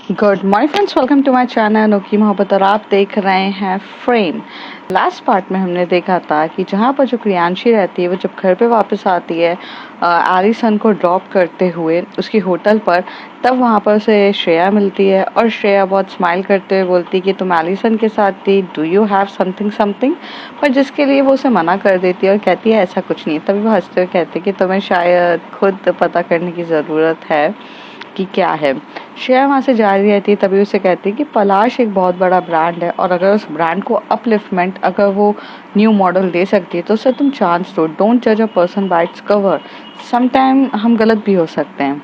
Good morning friends, welcome to my channel अनोखी मोहब्बत और आप देख रहे हैं फ्रेम। लास्ट पार्ट में हमने देखा था कि जहाँ पर जो क्रियांशी रहती है वो जब घर पे वापस आती है एलिसन को ड्रॉप करते हुए उसकी होटल पर, तब वहाँ पर उसे श्रेया मिलती है और श्रेया बहुत स्माइल करते हुए बोलती है कि तुम एलिसन के साथ थी, do you have something something, पर जिसके लिए वो उसे मना कर देती है और कहती है ऐसा कुछ नहीं है। तभी वो हंसते हुए कहती है कि तुम्हें शायद खुद पता करने की ज़रूरत है कि क्या है। श्रेया वहाँ से जा रही रहती है, तभी उसे कहती है कि पलाश एक बहुत बड़ा ब्रांड है और अगर उस ब्रांड को अपलिफ्टमेंट अगर वो न्यू मॉडल दे सकती है तो उसे तुम चांस दो। डोंट जज a person by its cover. Sometime हम गलत भी हो सकते हैं।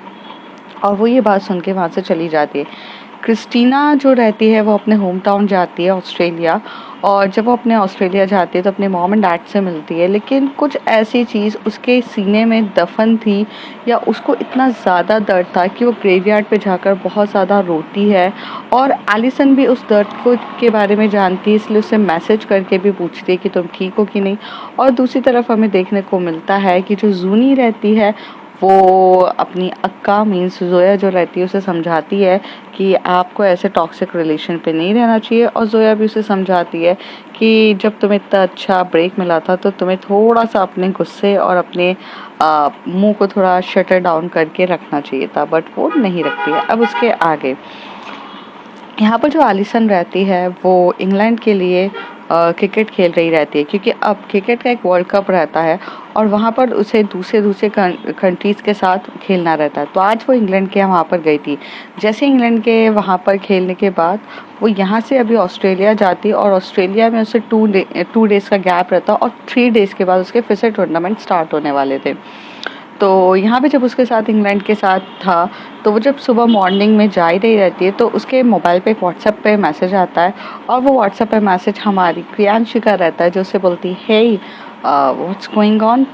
और वो ये बात सुन के वहाँ से चली जाती है। क्रिस्टीना जो रहती है वो अपने होम टाउन जाती है ऑस्ट्रेलिया, और जब वो अपने ऑस्ट्रेलिया जाती है तो अपने मॉम एंड डैड से मिलती है, लेकिन कुछ ऐसी चीज़ उसके सीने में दफन थी या उसको इतना ज़्यादा दर्द था कि वो ग्रेवयार्ड पे जाकर बहुत ज़्यादा रोती है। और एलिसन भी उस दर्द को के बारे में जानती है, इसलिए उसे मैसेज करके भी पूछती है कि तुम ठीक हो कि नहीं। और दूसरी तरफ हमें देखने को मिलता है कि जो जूनी रहती है वो अपनी अक्का मीन्स जोया जो रहती है उसे समझाती है कि आपको ऐसे टॉक्सिक रिलेशन पे नहीं रहना चाहिए, और जोया भी उसे समझाती है कि जब तुम्हें इतना अच्छा ब्रेक मिला था तो तुम्हें थोड़ा सा अपने गुस्से और अपने मुंह को थोड़ा शटर डाउन करके रखना चाहिए था, बट वो नहीं रखती है। अब उसके आगे यहाँ पर जो एलिसन रहती है वो इंग्लैंड के लिए क्रिकेट खेल रही रहती है, क्योंकि अब क्रिकेट का एक वर्ल्ड कप रहता है और वहाँ पर उसे दूसरे दूसरे कंट्रीज़ के साथ खेलना रहता है। तो आज वो इंग्लैंड के वहाँ पर गई थी। जैसे इंग्लैंड के वहाँ पर खेलने के बाद वो यहाँ से अभी ऑस्ट्रेलिया जाती और ऑस्ट्रेलिया में उसे 2 डेज़ का गैप रहता और 3 डेज़ के बाद उसके फिर से टूर्नामेंट स्टार्ट होने वाले थे। तो यहाँ पे जब उसके साथ इंग्लैंड के साथ था तो वो जब सुबह मॉर्निंग में जा ही रही रहती है तो उसके मोबाइल पे व्हाट्सएप पे मैसेज आता है, और वो व्हाट्सएप पे मैसेज हमारी क्रियांशी का रहता है जो उसे बोलती है हे व्हाट्स गोइंग ऑन।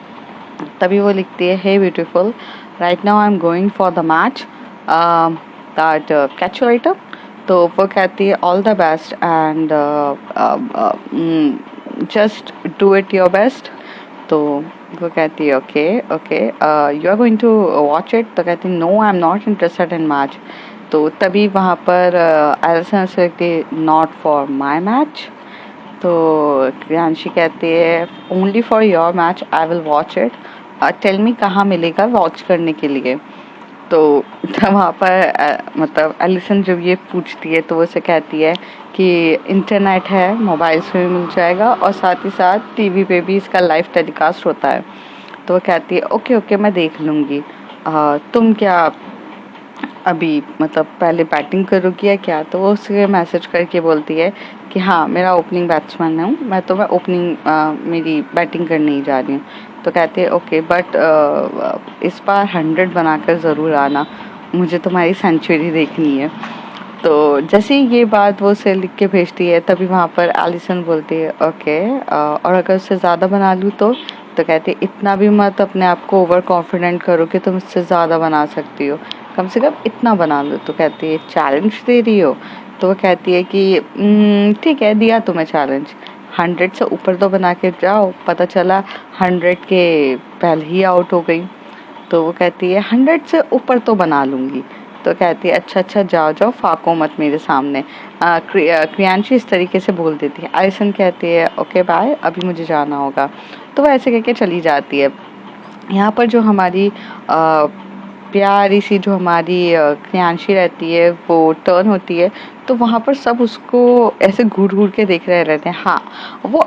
तभी वो लिखती है hey beautiful, right now I am going for the match that catch you later. तो वो कहती है all the best and just do it your best. तो वो कहती है okay okay you are going to watch it. तो कहती है no I am not interested in match. तो तभी वहाँ पर एलिसन से कहती है नॉट फॉर माई मैच। तो क्रियांशी कहती है only for your match I will watch it, tell me कहाँ मिलेगा वॉच करने के लिए। तो वहाँ पर मतलब एलिसन जब ये पूछती है तो वो उसे कहती है कि इंटरनेट है, मोबाइल्स में भी मिल जाएगा और साथ ही साथ टीवी पे भी इसका लाइव टेलीकास्ट होता है। तो वो कहती है ओके ओके मैं देख लूँगी। तुम क्या अभी मतलब पहले बैटिंग करोगी या क्या। तो वो उसे मैसेज करके बोलती है कि हाँ मेरा ओपनिंग बैट्समैन हूँ मैं, तो मैं ओपनिंग मेरी बैटिंग करने ही जा रही हूँ। तो कहते हैं ओके बट इस बार 100 बनाकर ज़रूर आना, मुझे तुम्हारी सेंचुरी देखनी है। तो जैसे ही ये बात वो उसे लिख के भेजती है तभी वहाँ पर एलिसन बोलती है ओके और अगर उससे ज़्यादा बना लूँ तो कहती है इतना भी मत अपने आप को ओवर कॉन्फिडेंट करो कि तुम इससे ज़्यादा बना सकती हो, कम से कम इतना बना लो। तो कहती है चैलेंज दे रही हो। तो वो कहती है कि ठीक है दिया तुम्हें चैलेंज, 100 से ऊपर तो बना के जाओ। पता चला 100 के पहले ही आउट हो गई। तो वो कहती है 100 से ऊपर तो बना लूँगी। तो कहती है अच्छा अच्छा जाओ जाओ फाको मत मेरे सामने। क्रियांशी इस तरीके से बोल देती है। एलिसन कहती है ओके बाय अभी मुझे जाना होगा। तो वो ऐसे कहके चली जाती है। यहाँ पर जो हमारी प्यारी सी जो हमारी क्रियांशी रहती है वो टर्न होती है, तो वहाँ पर सब उसको ऐसे घूर घूर के देख रहे रहते हैं। हाँ वो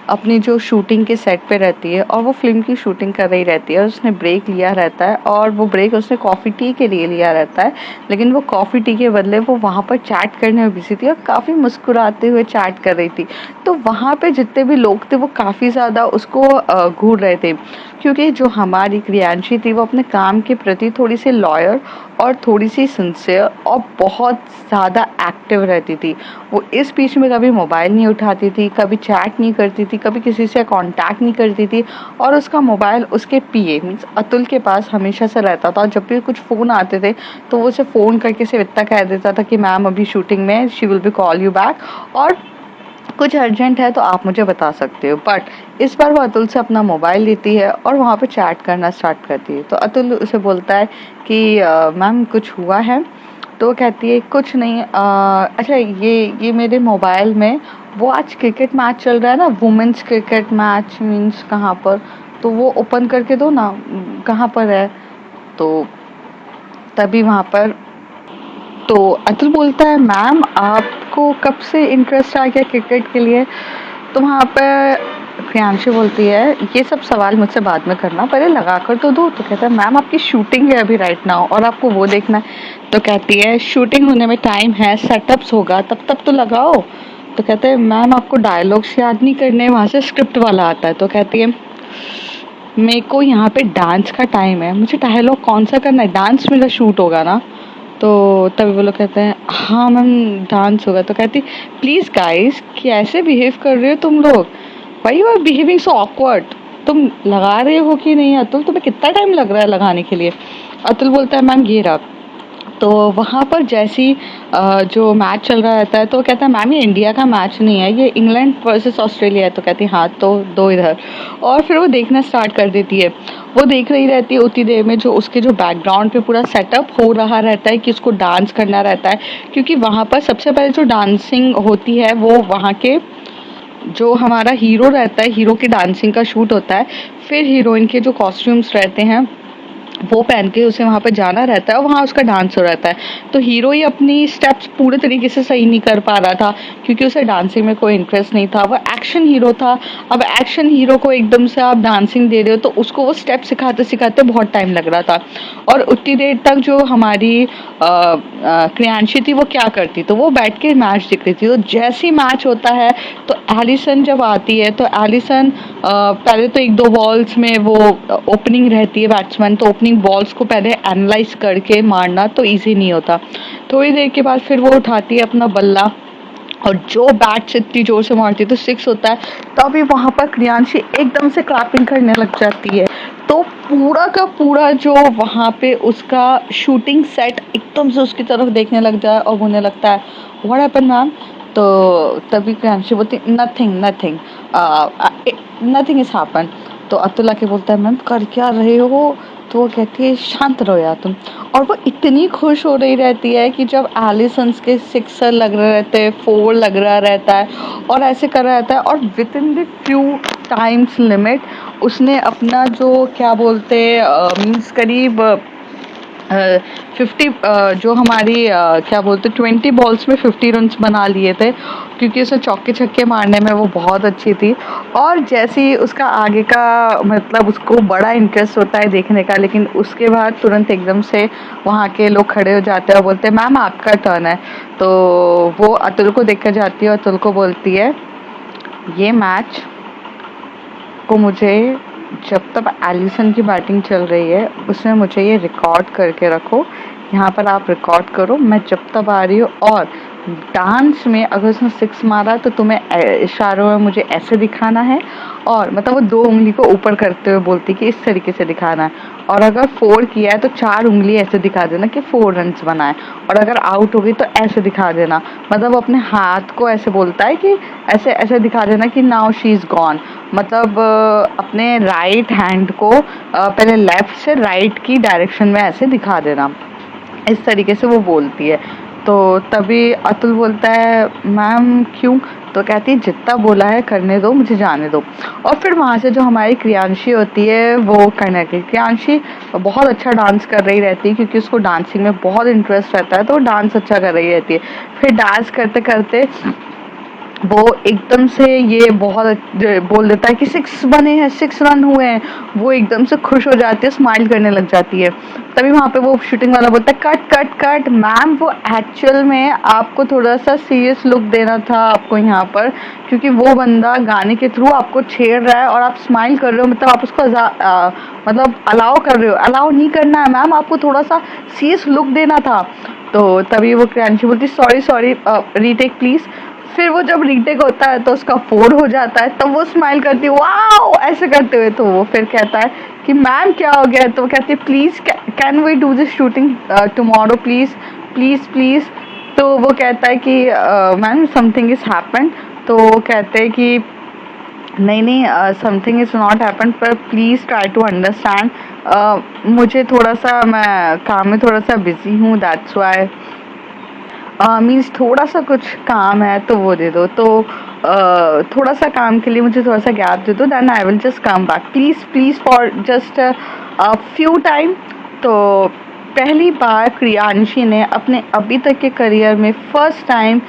अपनी जो शूटिंग के सेट पे रहती है और वो फिल्म की शूटिंग कर रही रहती है, उसने ब्रेक लिया रहता है और वो ब्रेक उसने कॉफ़ी टी के लिए लिया रहता है, लेकिन वो कॉफ़ी टी के बदले वो वहाँ पर चैट करने में बिजी थी और काफ़ी मुस्कुराते हुए चैट कर रही थी। तो वहाँ पे जितने भी लोग थे वो काफ़ी ज़्यादा उसको घूर रहे थे, क्योंकि जो हमारी क्रियांशी थी वो अपने काम के प्रति थोड़ी सी लॉयल और थोड़ी सी सिंसियर और बहुत ज़्यादा एक्टिव रहती थी। वो इस बीच में कभी मोबाइल नहीं उठाती थी, कभी चैट नहीं करती थी, कभी किसी से कांटेक्ट नहीं करती थी, और उसका मोबाइल उसके पीए मीन्स अतुल के पास हमेशा से रहता था। जब भी कुछ फ़ोन आते थे तो वो उसे फ़ोन करके सिर्फ इतना कह देता था कि मैम अभी शूटिंग में, she will be call you back, और कुछ अर्जेंट है तो आप मुझे बता सकते हो। बट इस बार वो अतुल से अपना मोबाइल लेती है और वहाँ पे चैट करना स्टार्ट करती है। तो अतुल उसे बोलता है कि मैम कुछ हुआ है। तो वो कहती है कुछ नहीं, अच्छा ये मेरे मोबाइल में वो आज क्रिकेट मैच चल रहा है ना, वुमेन्स क्रिकेट मैच मीन्स कहाँ पर, तो वो ओपन करके दो ना, कहाँ पर है। तो तभी वहाँ पर तो अतुल बोलता है मैम आपको कब से इंटरेस्ट आ गया क्रिकेट के लिए। तो वहाँ पर प्रियांशु बोलती है ये सब सवाल मुझसे बाद में करना, पहले लगा कर तो दो। तो कहता है मैम आपकी शूटिंग है अभी राइट नाउ और आपको वो देखना है। तो कहती है शूटिंग होने में टाइम है, सेटअप्स होगा तब तक तो लगाओ। तो कहते हैं मैम आपको डायलॉग्स याद नहीं करने, वहाँ से स्क्रिप्ट वाला आता है। तो कहती है मेरे को यहाँ पे डांस का टाइम है, मुझे डायलॉग कौन सा करना है, डांस मेरा शूट होगा ना। तो तभी वो लोग कहते हैं हाँ मैम डांस होगा। तो कहती प्लीज गाइस कैसे बिहेव कर रहे हो तुम लोग, why you are behaving so awkward, तुम लगा रहे हो कि नहीं अतुल, तुम्हें कितना टाइम लग रहा है लगाने के लिए। अतुल बोलता है मैम ये रहा। तो वहाँ पर जैसी जो मैच चल रहा रहता है तो वो कहता है मैम ये इंडिया का मैच नहीं है, ये इंग्लैंड वर्सेस ऑस्ट्रेलिया है। तो कहती है हाँ तो दो इधर। और फिर वो देखना स्टार्ट कर देती है। वो देख रही रहती है उतनी देर में जो उसके जो बैकग्राउंड पे पूरा सेटअप हो रहा रहता है कि उसको डांस करना रहता है, क्योंकि वहाँ पर सबसे पहले जो डांसिंग होती है वो वहाँ के जो हमारा हीरो रहता है, हीरो की डांसिंग का शूट होता है। फिर हीरोइन के जो कॉस्ट्यूम्स रहते हैं वो पहन के उसे वहाँ पे जाना रहता है और वहाँ उसका डांस हो रहता है। तो हीरो ही अपनी स्टेप्स पूरे तरीके से सही नहीं कर पा रहा था क्योंकि उसे डांसिंग में कोई इंटरेस्ट नहीं था, वो एक्शन हीरो था। अब एक्शन हीरो को एकदम से आप डांसिंग दे रहे हो तो उसको वो स्टेप सिखाते सिखाते बहुत टाइम लग रहा था। और उतनी देर तक जो हमारी क्रियांशी थी वो क्या करती, तो वो बैठ के मैच देख रही थी। तो जैसे ही मैच होता है तो एलिसन जब आती है तो एलिसन पहले तो एक दो बॉल्स में वो ओपनिंग रहती है बैट्समैन, तो ओपनिंग बॉल्स को पहले एनालाइज करके मारना तो इजी नहीं होता। थोड़ी देर के बाद फिर वो उठाती है अपना बल्ला और जो बैट से इतनी जोर से मारती है तो सिक्स होता है। तभी वहां पर क्रियांशी एकदम से क्लैपिंग करने लग जाती है। तो पूरा का पूरा जो वहां पे उसका शूटिंग सेट एकदम से उसकी तरफ देखने लग जाए और बोलने लगता है व्हाट हैपेंड मैम। तो तभी क्रियांशी बोलती nothing nothing nothing is happen. तो अतुल आके बोलता है मैम कर क्या रहे हो। तो वो कहती है शांत रहो यार तुम। और वो इतनी खुश हो रही रहती है कि जब एलिसन्स के सिक्सर लग रहे रहते हैं, फोर लग रहा रहता है और ऐसे कर रहा रहता है और with in the few times limit उसने अपना जो क्या बोलते मीन्स करीब 50 जो हमारी क्या बोलते 20 बॉल्स में 50 रन्स बना लिए थे, क्योंकि उसे चौके छक्के मारने में वो बहुत अच्छी थी। और जैसे ही उसका आगे का मतलब उसको बड़ा इंटरेस्ट होता है देखने का, लेकिन उसके बाद तुरंत एकदम से वहाँ के लोग खड़े हो जाते हैं और बोलते हैं मैम आपका टर्न है। तो वो अतुल को देख कर जाती है और अतुल को बोलती है ये मैच को मुझे जब तक एलिसन की बैटिंग चल रही है उसमें मुझे ये रिकॉर्ड करके रखो, यहाँ पर आप रिकॉर्ड करो मैं जब तक आ रही हूँ। और डांस में अगर उसने सिक्स मारा तो तुम्हें इशारों में मुझे ऐसे दिखाना है, और मतलब वो दो उंगली को ऊपर करते हुए बोलती कि इस तरीके से दिखाना है। और अगर फोर किया है तो चार उंगली ऐसे दिखा देना कि 4 रन्स बनाए, और अगर आउट हो गई तो ऐसे दिखा देना। मतलब अपने हाथ को ऐसे बोलता है कि ऐसे ऐसे दिखा देना कि नाउ शी इज गॉन। मतलब अपने राइट हैंड को पहले लेफ्ट से राइट की डायरेक्शन में ऐसे दिखा देना, इस तरीके से वो बोलती है। तो तभी अतुल बोलता है मैम क्यों। तो कहती है जितना बोला है करने दो, मुझे जाने दो। और फिर वहाँ से जो हमारी क्रियांशी होती है वो करने की, क्रियांशी बहुत अच्छा डांस कर रही रहती है क्योंकि उसको डांसिंग में बहुत इंटरेस्ट रहता है, तो वो डांस अच्छा कर रही रहती है। फिर डांस करते करते वो एकदम से ये बहुत बोल देता है कि 6 बने हैं, 6 रन हुए हैं। वो एकदम से खुश हो जाती है, स्माइल करने लग जाती है। तभी वहाँ पे वो शूटिंग वाला बोलता है कट कट कट मैम, वो एक्चुअल में आपको थोड़ा सा सीरियस लुक देना था आपको यहाँ पर, क्योंकि वो बंदा गाने के थ्रू आपको छेड़ रहा है और आप स्माइल कर रहे हो, मतलब आप उसको मतलब अलाउ कर रहे हो। अलाउ नहीं करना है मैम, आपको थोड़ा सा सीरियस लुक देना था। तो तभी वो क्रियांशी बोलती सॉरी सॉरी रीटेक प्लीज। फिर वो जब रीटेक होता है तो उसका 4 हो जाता है, तब वो स्माइल करती है वाओ ऐसे करते हुए। तो वो फिर कहता है कि मैम क्या हो गया। तो वो कहती है please can we do this shooting tomorrow please please please. तो वो कहता है कि मैम समथिंग इज हैपेंड। तो वो कहते हैं कि नहीं नहीं समथिंग इज नॉट हैपन, पर प्लीज़ ट्राई टू अंडरस्टैंड। मुझे थोड़ा सा मैं काम में थोड़ा सा बिजी हूँ दैट्स वाई। मीन्स थोड़ा सा कुछ काम है तो वो दे दो, तो थोड़ा सा काम के लिए मुझे थोड़ा सा गैप दे दो, then I will just come back please please for just few time. तो पहली बार प्रियांशी ने अपने अभी तक के करियर में फर्स्ट टाइम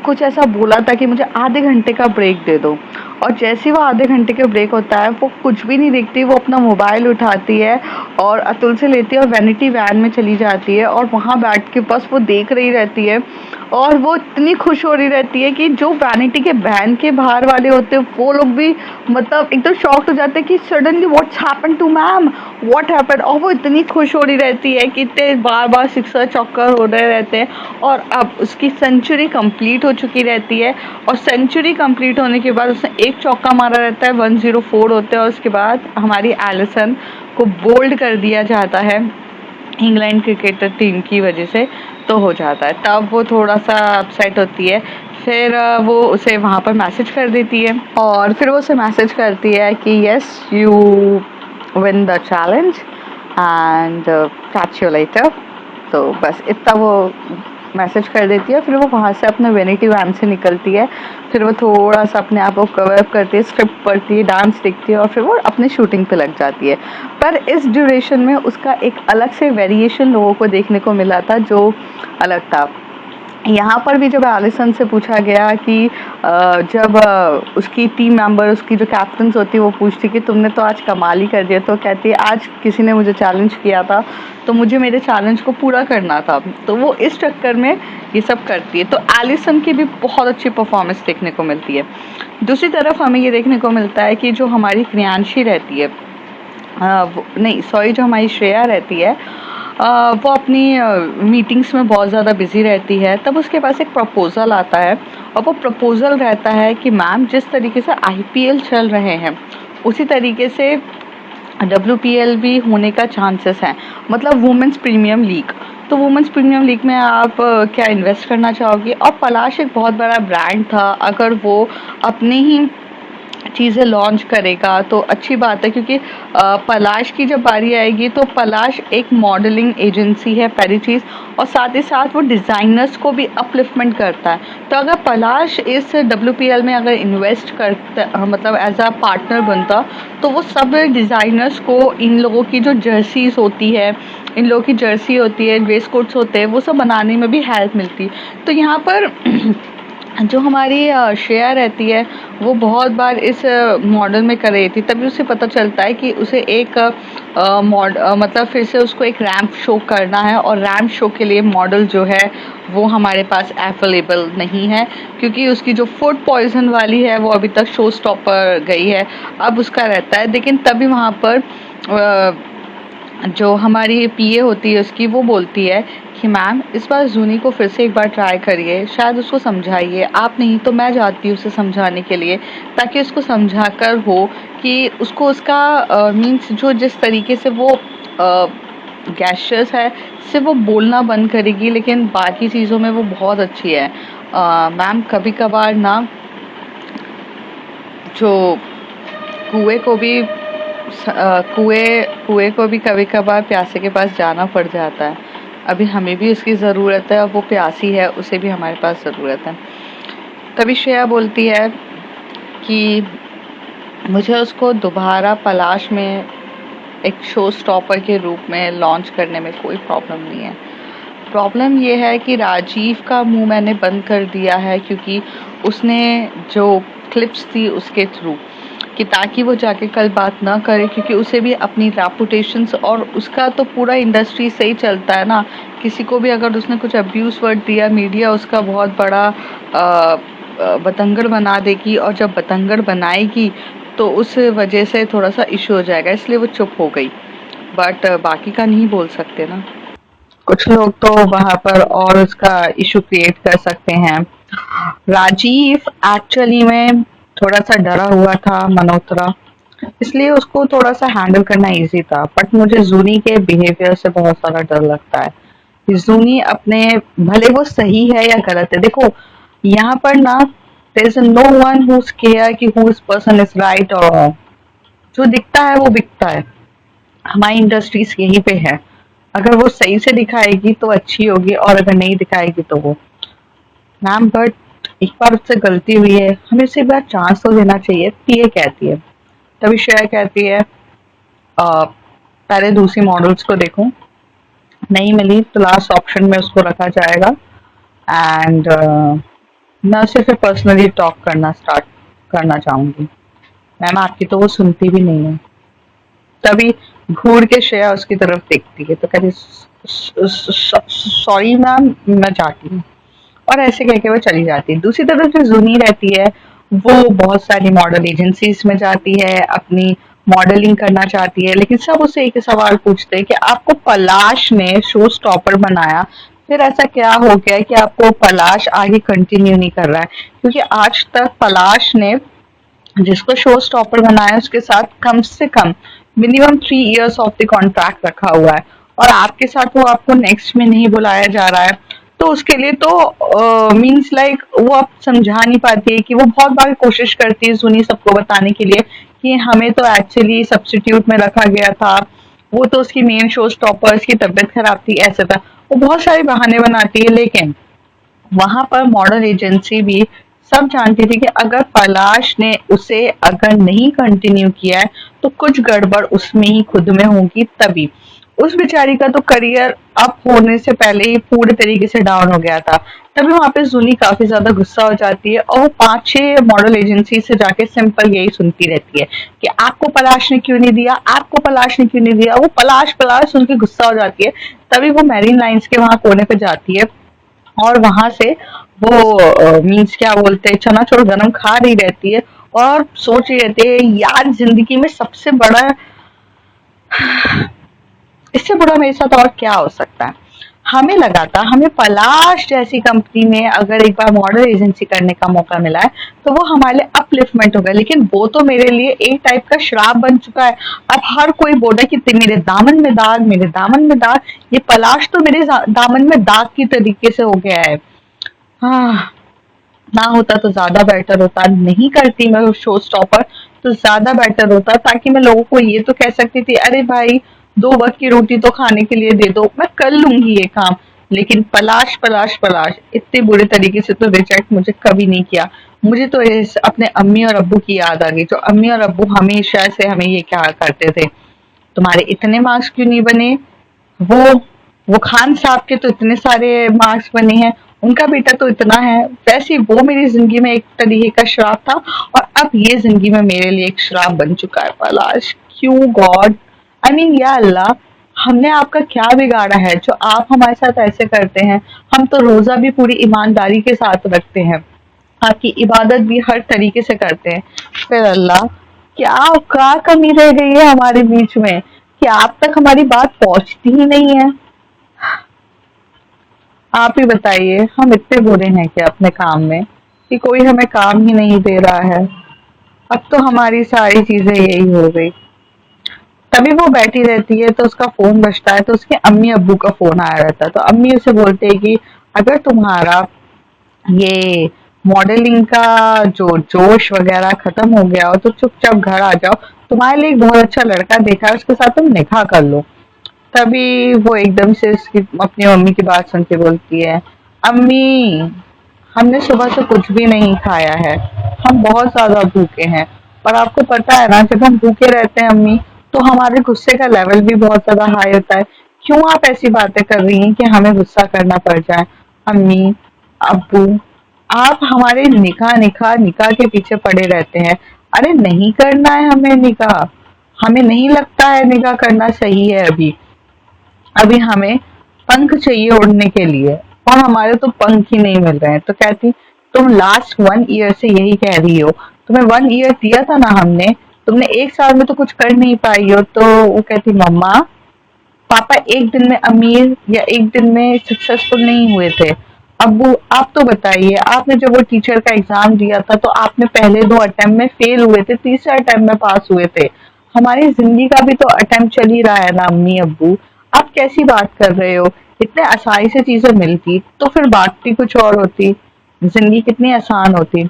कुछ ऐसा बोला था कि मुझे आधे घंटे का ब्रेक दे दो। और जैसे ही वो आधे घंटे के ब्रेक होता है वो कुछ भी नहीं देखती, वो अपना मोबाइल उठाती है और अतुल से लेती है और वैनिटी वैन में चली जाती है और वहाँ बैठ के बस वो देख रही रहती है। और वो इतनी खुश हो रही रहती है कि जो वैनिटी के वैन के बाहर वाले होते हैं वो लोग भी मतलब एकदम शॉक्ड हो जाते हैं कि suddenly what's happen to ma'am, what happen. और वो इतनी खुश हो रही रहती है कि इतने बार बार सिक्सर चौकर हो रहे रहते हैं। और अब उसकी सेंचुरी कंप्लीट हो चुकी रहती है और सेंचुरी कंप्लीट होने के बाद उसने एक चौका मारा रहता है, 104 होते हैं और उसके बाद हमारी एलिसन को बोल्ड कर दिया जाता है इंग्लैंड क्रिकेटर टीम की वजह से, तो हो जाता है। तब वो थोड़ा सा अपसेट होती है, फिर वो उसे वहाँ पर मैसेज कर देती है और फिर वो उसे मैसेज करती है कि yes you win the challenge and catch you later. तो बस इतना वो मैसेज कर देती है। फिर वो वहाँ से अपने वेनिटी वैन से निकलती है, फिर वो थोड़ा सा अपने आप को कवर अप करती है, स्क्रिप्ट पढ़ती है, डांस देखती है और फिर वो अपने शूटिंग पे लग जाती है। पर इस ड्यूरेशन में उसका एक अलग से वेरिएशन लोगों को देखने को मिला था जो अलग था। यहाँ पर भी जब एलिसन से पूछा गया कि जब उसकी टीम मेंबर, उसकी जो कैप्टन्स होती है वो पूछती कि तुमने तो आज कमाल ही कर दिया, तो कहती है आज किसी ने मुझे चैलेंज किया था तो मुझे मेरे चैलेंज को पूरा करना था। तो वो इस चक्कर में ये सब करती है। तो एलिसन की भी बहुत अच्छी परफॉर्मेंस देखने को मिलती है। दूसरी तरफ हमें ये देखने को मिलता है कि जो हमारी प्रियांशी रहती है, नहीं सॉरी, जो हमारी श्रेया रहती है, वो अपनी मीटिंग्स में बहुत ज़्यादा बिजी रहती है। तब उसके पास एक प्रपोज़ल आता है और वो प्रपोज़ल रहता है कि मैम जिस तरीके से आईपीएल चल रहे हैं उसी तरीके से डब्ल्यूपीएल भी होने का चांसेस है, मतलब वुमेंस प्रीमियम लीग। तो वुमेंस प्रीमियम लीग में आप क्या इन्वेस्ट करना चाहोगे? और पलाश एक बहुत बड़ा ब्रांड था, अगर वो अपने ही चीज़ें लॉन्च करेगा तो अच्छी बात है, क्योंकि पलाश की जब बारी आएगी तो पलाश एक मॉडलिंग एजेंसी है पहली चीज़, और साथ ही साथ वो डिज़ाइनर्स को भी अपलिफ्टमेंट करता है। तो अगर पलाश इस डब्ल्यूपीएल में अगर इन्वेस्ट करता, मतलब एज अ पार्टनर बनता, तो वो सब डिज़ाइनर्स को इन लोगों की जो जर्सीज होती है, इन लोगों की जर्सी होती है, वेस्ट कोट्स होते हैं, वो सब बनाने में भी हेल्प मिलती है। तो यहाँ पर जो हमारी श्रेया रहती है वो बहुत बार इस मॉडल में कर रही थी, तभी उसे पता चलता है कि उसे एक मतलब फिर से उसको एक रैंप शो करना है, और रैंप शो के लिए मॉडल जो है वो हमारे पास अवेलेबल नहीं है, क्योंकि उसकी जो फूड पॉइजन वाली है वो अभी तक शो स्टॉपर गई है, अब उसका रहता है। लेकिन तभी वहाँ पर जो हमारी पीए होती है उसकी, वो बोलती है कि मैम इस बार जूनी को फिर से एक बार ट्राई करिए, शायद उसको समझाइए, आप नहीं तो मैं जाती हूँ उसे समझाने के लिए, ताकि उसको समझा कर हो कि उसको उसका मीन्स जो जिस तरीके से वो गैशर्स है सिर्फ वो बोलना बंद करेगी, लेकिन बाकी चीज़ों में वो बहुत अच्छी है। मैम कभी कभार ना जो कुएं को भी कुएं को भी कभी कभार प्यासे के पास जाना पड़ जाता है। अभी हमें भी उसकी ज़रूरत है और वो प्यासी है, उसे भी हमारे पास ज़रूरत है। तभी श्रेया बोलती है कि मुझे उसको दोबारा पलाश में एक शो स्टॉपर के रूप में लॉन्च करने में कोई प्रॉब्लम नहीं है। प्रॉब्लम ये है कि राजीव का मुंह मैंने बंद कर दिया है, क्योंकि उसने जो क्लिप्स थी उसके थ्रू, कि ताकि वो जाके कल बात ना करे, क्योंकि उसे भी अपनी रेपुटेशंस, और उसका तो पूरा इंडस्ट्री से ही चलता है ना, किसी को भी अगर उसने कुछ अब्यूज़ वर्ड दिया, मीडिया उसका बहुत बड़ा बतंगड़ बना देगी, और जब बतंगड़ बनाएगी तो उस वजह से थोड़ा सा इशू हो जाएगा, इसलिए वो चुप हो गई। बट बाकी का नहीं बोल सकते ना, कुछ लोग तो वहां पर और उसका इशू क्रिएट कर सकते हैं। राजीव एक्चुअली में थोड़ा सा डरा हुआ था मल्होत्रा, इसलिए उसको थोड़ा सा हैंडल करना इजी था। बट मुझे जूनी के बिहेवियर से बहुत सारा डर लगता है। जूनी अपने, भले वो सही है या गलत है, देखो यहाँ पर ना there is no one who care कि who is person is right और रॉन्ग, जो दिखता है वो बिकता है। हमारी इंडस्ट्रीज यहीं पे है, अगर वो सही से दिखाएगी तो अच्छी होगी, और अगर नहीं दिखाएगी तो वो मैम बट एक बार उससे गलती हुई है, हमें उसे एक बार चांस तो देना चाहिए, ये कहती है। तभी श्रेया कहती है पहले दूसरी मॉडल्स को देखूं, नहीं मिली तो लास्ट ऑप्शन में उसको रखा जाएगा। एंड मैं उससे फिर पर्सनली टॉक करना स्टार्ट करना चाहूंगी। मैम आपकी तो वो सुनती भी नहीं है। तभी घूर के श्रेया उसकी तरफ देखती है तो कहती सॉरी मैम मैं चाहती हूँ, और ऐसे कह के वो चली जाती है। दूसरी तरफ जो जूनी रहती है वो बहुत सारी मॉडल एजेंसीज में जाती है, अपनी मॉडलिंग करना चाहती है, लेकिन सब उससे एक ही सवाल पूछते हैं कि आपको पलाश ने शो स्टॉपर बनाया, फिर ऐसा क्या हो गया है कि आपको पलाश आगे कंटिन्यू नहीं कर रहा है? क्योंकि आज तक पलाश ने जिसको शो स्टॉपर बनाया उसके साथ कम से कम minimum 3 years of the contract रखा हुआ है, और आपके साथ वो आपको नेक्स्ट में नहीं बुलाया जा रहा है। तो उसके लिए तो मीन्स लाइक वो अब समझा नहीं पाती है कि वो बहुत बार कोशिश करती है सुनी सबको बताने के लिए कि हमें तो एक्चुअली सब्स्टिट्यूट में रखा गया था, वो तो उसकी मेन शो स्टॉपर, उसकी तबीयत खराब थी, ऐसा था। वो बहुत सारे बहाने बनाती है, लेकिन वहां पर मॉडल एजेंसी भी सब जानती थी कि अगर पलाश ने उसे अगर नहीं कंटिन्यू किया है तो कुछ गड़बड़ उसमें ही खुद में होगी। तभी उस बेचारी का तो करियर अप होने से पहले ही पूरे तरीके से डाउन हो गया था। तभी वहां पे जुनी काफी ज्यादा गुस्सा हो जाती है और वो 5-6 मॉडल एजेंसी से जाके सिंपल यही सुनती रहती है कि आपको पलाश ने क्यों नहीं दिया, आपको पलाश ने क्यों नहीं दिया। वो पलाश पलाश सुन के गुस्सा हो जाती है। तभी वो मैरीन लाइंस के वहां कोने पे जाती है और वहां से वो मीन्स क्या बोलते हैं चनाचोर गरम खा रही रहती है और सोच रही रहती है यार जिंदगी में सबसे बड़ा, इससे बड़ा मेरे साथ और क्या हो सकता है। हमें लगा था हमें पलाश जैसी कंपनी में अगर एक बार मॉडल एजेंसी करने का मौका मिला है तो वो हमारे लिए अपलिफ्टमेंट होगा, लेकिन वो तो मेरे लिए एक टाइप का श्राप बन चुका है। अब हर कोई बोल रहा है कि मेरे दामन में दाग, मेरे दामन में दाग। ये पलाश तो मेरे दामन में दाग की तरीके से हो गया है। हाँ, ना होता तो ज्यादा बेटर होता, नहीं करती मैं शो स्टॉपर तो ज्यादा बेटर होता, ताकि मैं लोगों को ये तो कह सकती थी अरे भाई 2 वक्त की रोटी तो खाने के लिए दे दो, मैं कर लूंगी ये काम। लेकिन पलाश पलाश पलाश इतने बुरे तरीके से तो रिजेक्ट मुझे कभी नहीं किया। मुझे तो अपने अम्मी और अब्बू की याद आ गई, जो अम्मी और अब्बू हमेशा से हमें ये कहा करते थे तुम्हारे इतने मार्क्स क्यों नहीं बने, वो वो खान साहब के तो इतने सारे मार्क्स बने हैं, उनका बेटा तो इतना है। वैसे वो मेरी जिंदगी में एक तरीके का श्राप था, और अब ये जिंदगी में मेरे लिए एक श्राप बन चुका है। पलाश क्यों गॉड, आई मीन या अल्लाह, हमने आपका क्या बिगाड़ा है जो आप हमारे साथ ऐसे करते हैं। हम तो रोजा भी पूरी ईमानदारी के साथ रखते हैं, आपकी इबादत भी हर तरीके से करते हैं, फिर अल्लाह क्या कमी रह गई है हमारे बीच में कि आप तक हमारी बात पहुंचती ही नहीं है। आप ही बताइए हम इतने बुरे हैं क्या अपने काम में कि कोई हमें काम ही नहीं दे रहा है। अब तो हमारी सारी चीजें यही हो गई। तभी वो बैठी रहती है तो उसका फोन बजता है, तो उसके अम्मी अब्बू का फोन आया रहता है। तो अम्मी उसे बोलते हैं कि अगर तुम्हारा ये मॉडलिंग का जो जोश वगैरह खत्म हो गया हो तो चुपचाप घर आ जाओ, तुम्हारे लिए एक बहुत अच्छा लड़का देखा है उसके साथ तुम निकाह कर लो। तभी वो एकदम से उसकी अपनी मम्मी की बात सुन के बोलती है अम्मी हमने सुबह से कुछ भी नहीं खाया है, हम बहुत ज्यादा भूखे हैं। पर आपको पता है ना जब हम भूखे रहते हैं अम्मी तो हमारे गुस्से का लेवल भी बहुत ज्यादा हाई होता है। क्यों आप ऐसी बातें कर रही हैं कि हमें गुस्सा करना पड़ जाए। अम्मी अब्बू आप हमारे निकाह निकाह निकाह के पीछे पड़े रहते हैं। अरे नहीं करना है हमें निकाह, हमें नहीं लगता है निकाह करना सही है। अभी अभी हमें पंख चाहिए उड़ने के लिए, और हमारे तो पंख ही नहीं मिल रहे हैं। तो कहती तुम लास्ट 1 ईयर से यही कह रही हो, तुम्हें 1 ईयर दिया था ना हमने, तुमने 1 साल में तो कुछ कर नहीं पाई हो। तो वो कहती मम्मा पापा एक दिन में अमीर या एक दिन में सक्सेसफुल नहीं हुए थे। अब्बू आप तो बताइए, आपने जब वो टीचर का एग्जाम दिया था तो आपने पहले 2 अटेम्प्ट में फेल हुए थे, तीसरे अटेम्प्ट में पास हुए थे। हमारी जिंदगी का भी तो अटेम्प्ट चल ही रहा है ना अम्मी अब्बू, आप कैसी बात कर रहे हो। इतने आसानी से चीजें मिलती तो फिर बात भी कुछ और होती, जिंदगी कितनी आसान होती।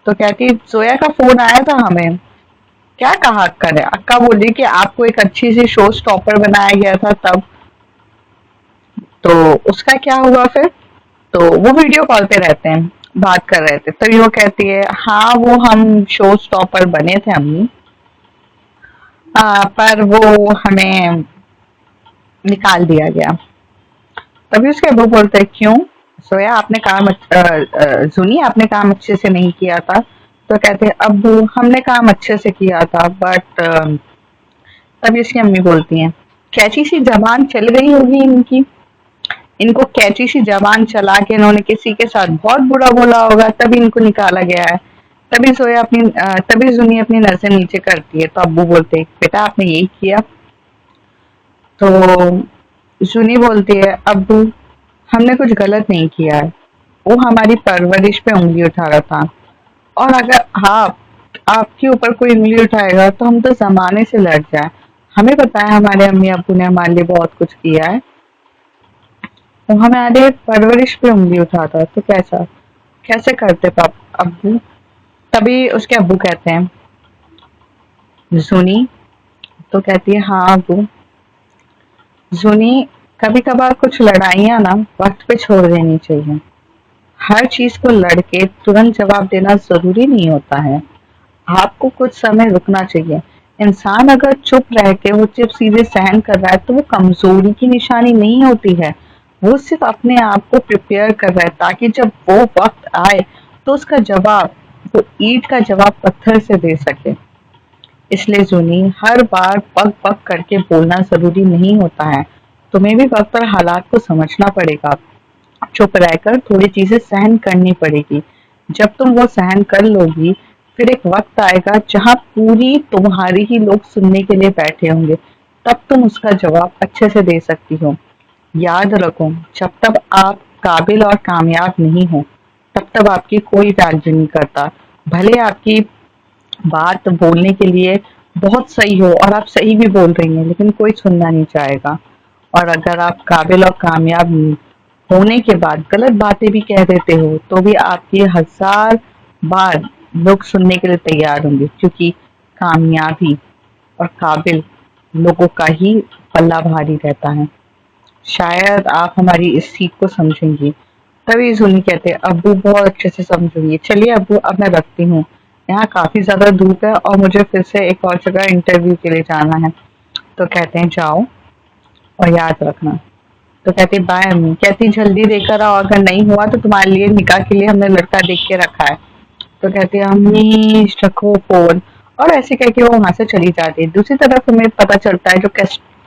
तो कहती जोया का फोन आया था हमें, क्या कहा अक्का ने, अक्का बोली कि आपको एक अच्छी सी शो स्टॉपर बनाया गया था तब। तो उसका क्या हुआ फिर। तो वो वीडियो कॉल पे रहते हैं, बात कर रहे थे, तभी वो कहती है हाँ वो हम शो स्टॉपर बने थे अम्मी, पर वो हमें निकाल दिया गया। तभी उसके अब्बू बोलते हैं क्यों सोया, आपने काम सुनी आपने काम अच्छे से नहीं किया था। तो कहते हैं अब्बू हमने काम अच्छे से किया था बट तभी उसकी अम्मी बोलती हैं कैची सी जबान चल गई होगी इनकी, इनको कैची सी जबान चला के इन्होंने किसी के साथ बहुत बुरा बोला होगा तभी इनको निकाला गया है। तभी सोया तभी जुनी अपनी नजर नीचे करती है तो अब्बू बोलते हैं बेटा आपने यही किया। तो जुनी बोलती है अब्बू हमने कुछ गलत नहीं किया है, वो हमारी परवरिश पे उंगली उठा रहा था, और अगर आपके ऊपर कोई उंगली उठाएगा तो हम तो जमाने से लड़ जाए। हमें पता है हमारे अम्मी अब्बू ने हमारे लिए बहुत कुछ किया है, वो हमारे परवरिश पे उंगली उठाता तो कैसा कैसे करते पाप अब्बू। तभी उसके अब्बू कहते हैं जुनी, तो कहती है हाँ अब्बू। जुनी कभी कभार कुछ लड़ाइयाँ ना वक्त पे छोड़ देनी चाहिए, हर चीज को लड़के तुरंत जवाब देना जरूरी नहीं होता है, आपको कुछ समय रुकना चाहिए। इंसान अगर चुप रह के वो चुप सीधे सहन कर रहा है तो वो कमजोरी की निशानी नहीं होती है, वो सिर्फ अपने आप को प्रिपेयर कर रहा है ताकि जब वो वक्त आए तो उसका जवाब वो ईंट का जवाब पत्थर से दे सके। इसलिए जूनी हर बार पग पग करके बोलना जरूरी नहीं होता है, तुम्हें भी वक्त और हालात को समझना पड़ेगा, चुप रहकर थोड़ी चीजें सहन करनी पड़ेगी। जब तुम वो सहन कर लोगी फिर एक वक्त आएगा जहां पूरी तुम्हारी ही लोग सुनने के लिए बैठे होंगे, तब तुम उसका जवाब अच्छे से दे सकती हो। याद रखो जब तक आप काबिल और कामयाब नहीं हो तब तक आपकी कोई वैल्यू नहीं करता, भले आपकी बात बोलने के लिए बहुत सही हो और आप सही भी बोल रही हैं लेकिन कोई सुनना नहीं चाहेगा। और अगर आप काबिल और कामयाब होने के बाद गलत बातें भी कह देते हो तो भी आपकी हजार बार लोग सुनने के लिए तैयार होंगे, क्योंकि कामयाबी और काबिल लोगों का ही पल्ला भारी रहता है। शायद आप हमारी इस सीख को समझेंगी। तभी सुनी कहते अब्बू बहुत अच्छे से समझूंगी, चलिए अब्बू अब मैं रखती हूँ, यहाँ काफी ज्यादा धूप है और मुझे फिर से एक और जगह इंटरव्यू के लिए जाना है। तो कहते हैं जाओ और याद रखना। तो कहती बाय अम्मी, कहती जल्दी देकर आओ, अगर नहीं हुआ तो तुम्हारे लिए निकाह के लिए हमने लड़का देख के रखा है। तो कहती है अम्मी रखो फोन, और ऐसे कह के वो वहां से चली जाती है। दूसरी तरफ हमें पता चलता है जो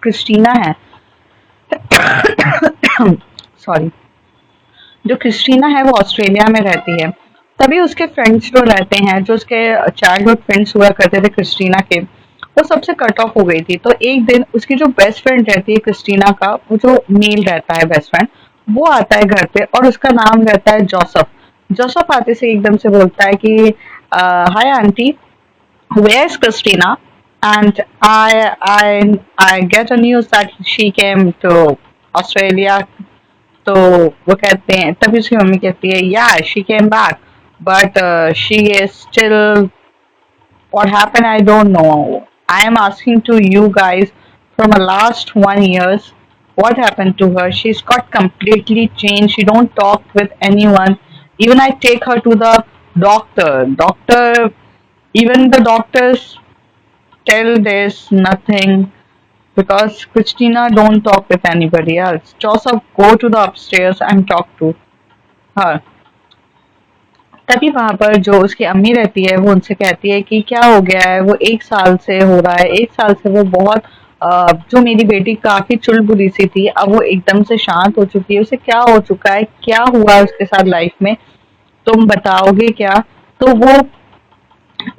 क्रिस्टीना है सॉरी, जो क्रिस्टीना है वो ऑस्ट्रेलिया में रहती है। तभी उसके फ्रेंड्स जो रहते हैं, जो उसके चाइल्डहुड फ्रेंड्स हुआ करते थे क्रिस्टीना के, वो सबसे कट ऑफ हो गई थी। तो एक दिन उसकी जो बेस्ट फ्रेंड रहती है क्रिस्टीना का, वो जो मेल रहता है बेस्ट फ्रेंड, वो आता है घर पे और उसका नाम रहता है जोसेफ। जोसेफ आते से एकदम से बोलता है कि hi aunty, where is Christina, and I get a news that she came to Australia. तो वो कहते हैं, तभी उसकी मम्मी कहती है या she came back but she is still, what happened I don't know. I am asking to you guys from the last 1 years what happened to her. She's got completely changed. She don't talk with anyone. Even I take her to the doctor. Even the doctors tell there's nothing because Christina don't talk with anybody else. Joseph, go to the upstairs and talk to her. तभी वहां पर जो उसकी अम्मी रहती है वो उनसे कहती है कि क्या हो गया है, वो 1 साल से हो रहा है, 1 साल से वो बहुत जो मेरी बेटी काफी चुलबुली सी थी अब वो एकदम से शांत हो चुकी है, उसे क्या हो चुका है, क्या हुआ उसके साथ लाइफ में, तुम बताओगे क्या। तो वो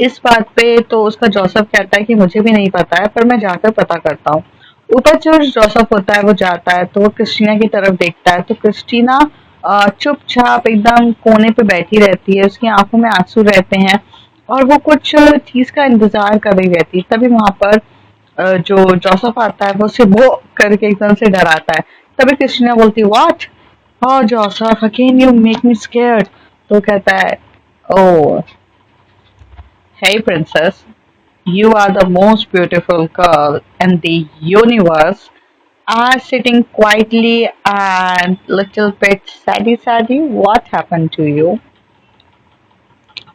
इस बात पे तो उसका जोसेफ कहता है कि मुझे भी नहीं पता है पर मैं जाकर पता करता हूँ। ऊपर जो जोसेफ होता है वो जाता है तो वो क्रिस्टीना की तरफ देखता है तो क्रिस्टीना चुपचाप एकदम कोने पे बैठी रहती है, उसकी आंखों में आंसू रहते हैं और वो कुछ चीज का इंतजार कर रही रहती है। तभी वहां पर जो जोसेफ आता है वो उसे वो करके एकदम से डराता है। तभी क्रिस्टीना बोलती है what, oh Joseph again you make me scared. तो कहता है ओ hey princess, you are the most beautiful girl in the universe are sitting quietly and little bit saddy. What happened to you?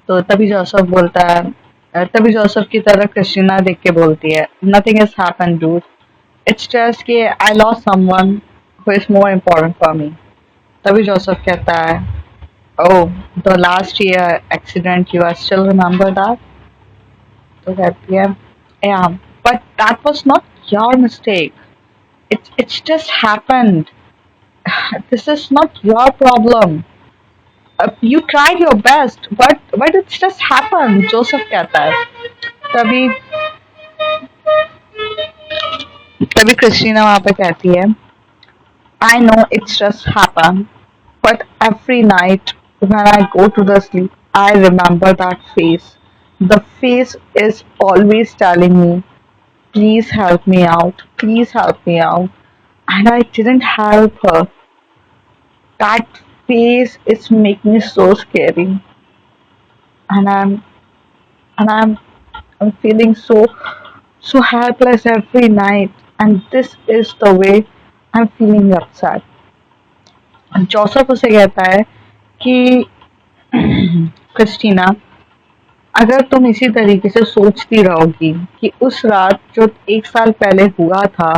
तो तभी Joseph बोलता है, तभी Joseph की तरफ क्रिस्टीना देख के बोलती है, nothing has happened dude, it's just कि I lost someone who is more important for me. तभी जोसेफ कहता है, oh, the last year accident, you are still remember that. तो कहती है, yeah, but that was not your mistake, it's just happened. This is not your problem. You tried your best, but it's just happened. Joseph कहता है. तभी तभी Christina वहां पे कहती है, I know it's just happened, but every night when I go to the sleep, I remember that face. The face is always telling me, please help me out, please help me out. And I didn't help her. That face is making me so scary. And I'm feeling so helpless every night. And this is the way I'm feeling upset. Joseph उसे कहता है कि Christina, अगर तुम इसी तरीके से सोचती रहोगी कि उस रात जो 1 साल पहले हुआ था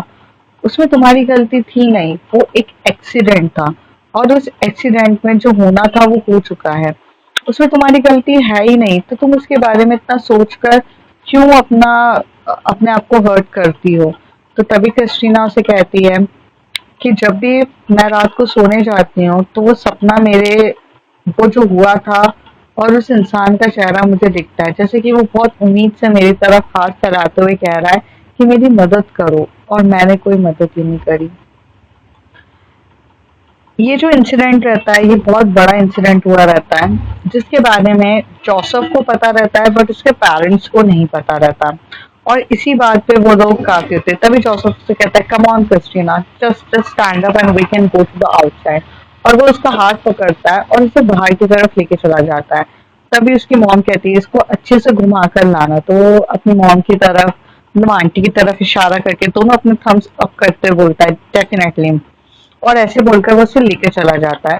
उसमें तुम्हारी गलती थी नहीं, वो एक एक्सीडेंट था, और उस एक्सीडेंट में जो होना था वो हो चुका है, उसमें तुम्हारी गलती है ही नहीं, तो तुम उसके बारे में इतना सोचकर क्यों अपने आप को हर्ट करती हो. तो तभी क्रिस्टीना उसे कहती है कि जब भी मैं रात को सोने जाती हूँ तो वो सपना मेरे, वो जो हुआ था और उस इंसान का चेहरा मुझे दिखता है, जैसे कि वो बहुत उम्मीद से मेरी तरफ हाथ फैलाते हुए कह रहा है कि मेरी मदद करो, और मैंने कोई मदद ही नहीं करी. ये जो इंसिडेंट रहता है ये बहुत बड़ा इंसिडेंट हुआ रहता है जिसके बारे में जोसेफ को पता रहता है बट उसके पेरेंट्स को नहीं पता रहता, और इसी बात पे वो लोग काफी होते हैं. तभी जोसेफ से कहता है, come on Christina, just just stand up and we can go to the outside. और वो उसका हाथ पकड़ता है और उसे बाहर की तरफ लेके चला जाता है. तभी उसकी मॉम कहती है, इसको अच्छे से घुमा कर लाना. तो वो अपनी मॉम की तरफ, मतलब आंटी की तरफ इशारा करके दोनों अपने थम्स अप करते हुए बोलता है, डेफिनेटली. और ऐसे बोलकर वो उसे लेके चला जाता है.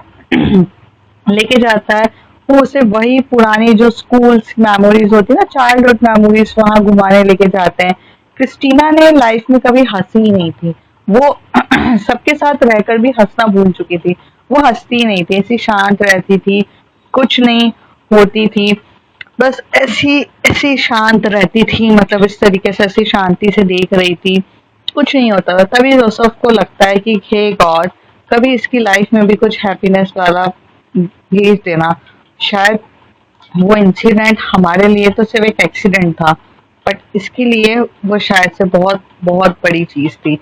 लेके जाता है, वो उसे वही पुरानी जो स्कूल्स मेमोरीज होती है ना, चाइल्डहुड मेमोरीज, वहां घुमाने लेके जाते हैं. क्रिस्टीना ने लाइफ में कभी हंसी ही नहीं थी. वो सबके साथ रहकर भी हंसना भूल चुकी थी. वो हंसती नहीं थी, ऐसी शांत रहती थी, कुछ नहीं होती थी, बस ऐसी ऐसी शांत रहती थी, मतलब इस तरीके से ऐसी शांति से देख रही थी, कुछ नहीं होता था. तभी जोसेफ को लगता है कि हे गॉड, कभी इसकी लाइफ में भी कुछ हैप्पीनेस वाला भेज देना. शायद वो इंसिडेंट हमारे लिए तो सिर्फ एक एक्सीडेंट था, बट इसके लिए वो शायद से बहुत बहुत बड़ी चीज थी.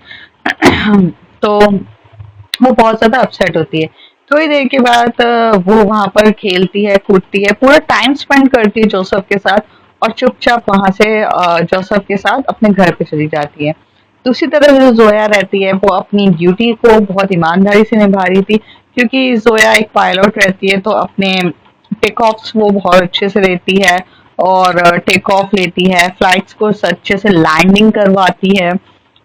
तो वो बहुत ज्यादा अपसेट होती है. थोड़ी देर के बाद वो वहां पर खेलती है, कूदती है, पूरा टाइम स्पेंड करती है जोसेफ के साथ, और चुपचाप वहां से जोसेफ के साथ अपने घर पे चली जाती है. दूसरी तरफ जो जोया रहती है वो अपनी ड्यूटी को बहुत ईमानदारी से निभा रही थी, क्योंकि जोया एक पायलट रहती है तो अपने टेक ऑफ्स वो बहुत अच्छे से लेती है, और टेक ऑफ लेती है, फ्लाइट्स को अच्छे से लैंडिंग करवाती है,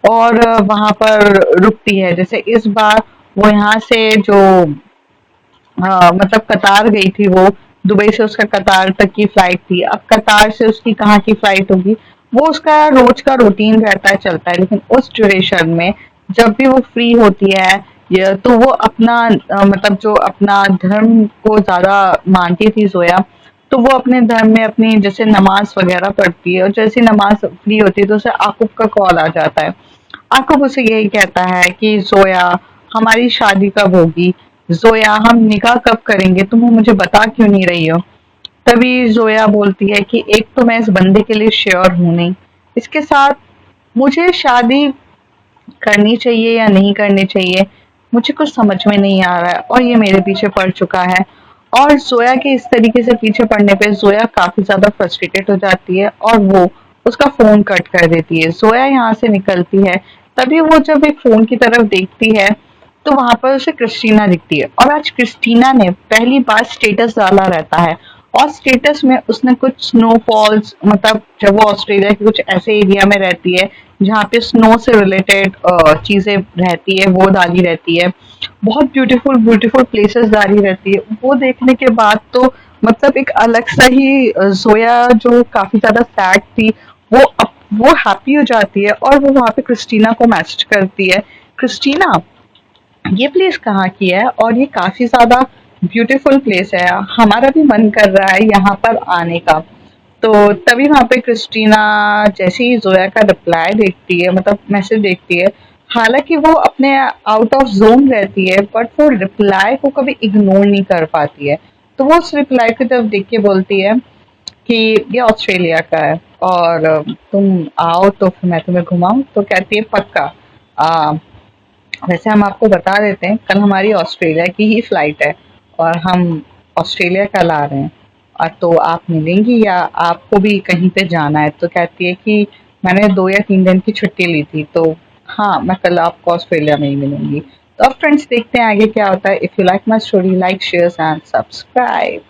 और वहां पर रुकती है. जैसे इस बार वो यहाँ से जो मतलब कतार गई थी, वो दुबई से उसका कतार तक की फ्लाइट थी. अब कतार से उसकी कहाँ की फ्लाइट होगी, वो उसका रोज का रूटीन रहता है, चलता है. लेकिन उस ड्यूरेशन में जब भी वो फ्री होती है, तो वो अपना मतलब जो अपना धर्म को ज्यादा मानती थी जोया, तो वो अपने धर्म में अपनी जैसे नमाज वगैरह पढ़ती है, और जैसे नमाज फ्री होती है तो उसे आकुब का कॉल आ जाता है. आकुब उसे यही कहता है कि जोया, हमारी शादी कब होगी, जोया हम निकाह कब करेंगे, तुम मुझे बता क्यों नहीं रही हो. तभी जोया बोलती है कि एक तो मैं इस बंदे के लिए श्योर हूं नहीं, इसके साथ मुझे शादी करनी चाहिए या नहीं करनी चाहिए, मुझे कुछ समझ में नहीं आ रहा है, और ये मेरे पीछे पड़ चुका है. और जोया के इस तरीके से पीछे पड़ने पे जोया काफी ज्यादा फ्रस्ट्रेटेड हो जाती है, और वो उसका फोन कट कर देती है. जोया यहाँ से निकलती है. तभी वो जब एक फोन की तरफ देखती है तो वहां पर उसे क्रिस्टीना दिखती है, और आज क्रिस्टीना ने पहली बार स्टेटस डाला रहता है, और स्टेटस में उसने कुछ स्नोफॉल्स, मतलब जब वो ऑस्ट्रेलिया के कुछ ऐसे एरिया में रहती है जहाँ पे स्नो से रिलेटेड चीजें रहती है वो डाली रहती है, बहुत ब्यूटीफुल ब्यूटीफुल प्लेसेस डाली रहती है। वो देखने के बाद तो मतलब एक अलग सा ही जोया जो काफी ज्यादा सैड थी, वो हैप्पी हो जाती है और वो वहां पे क्रिस्टीना को मैसेज करती है, क्रिस्टीना ये प्लेस कहाँ की है और ये काफी ज्यादा ब्यूटीफुल प्लेस है, हमारा भी मन कर रहा है यहाँ पर आने का। तो तभी वहां पे क्रिस्टीना जैसे ही जोया का रिप्लाई देखती है, मतलब मैसेज देखती है, हालांकि वो अपने आउट ऑफ जोन रहती है बट वो रिप्लाई को कभी इग्नोर नहीं कर पाती है। तो वो उस रिप्लाई की तरफ देख के बोलती है कि ये ऑस्ट्रेलिया का है और तुम आओ तो फिर मैं तुम्हें घुमाऊं। तो कहती है पक्का। वैसे हम आपको बता देते हैं कल हमारी ऑस्ट्रेलिया की ही फ्लाइट है और हम ऑस्ट्रेलिया कल आ रहे हैं, और तो आप मिलेंगी या आपको भी कहीं पे जाना है। तो कहती है कि मैंने 2 या 3 दिन की छुट्टी ली थी, तो हाँ मैं कल आपको ऑस्ट्रेलिया में ही मिलूंगी। तो अब फ्रेंड्स देखते हैं आगे क्या होता है। If you like my story, like share and subscribe.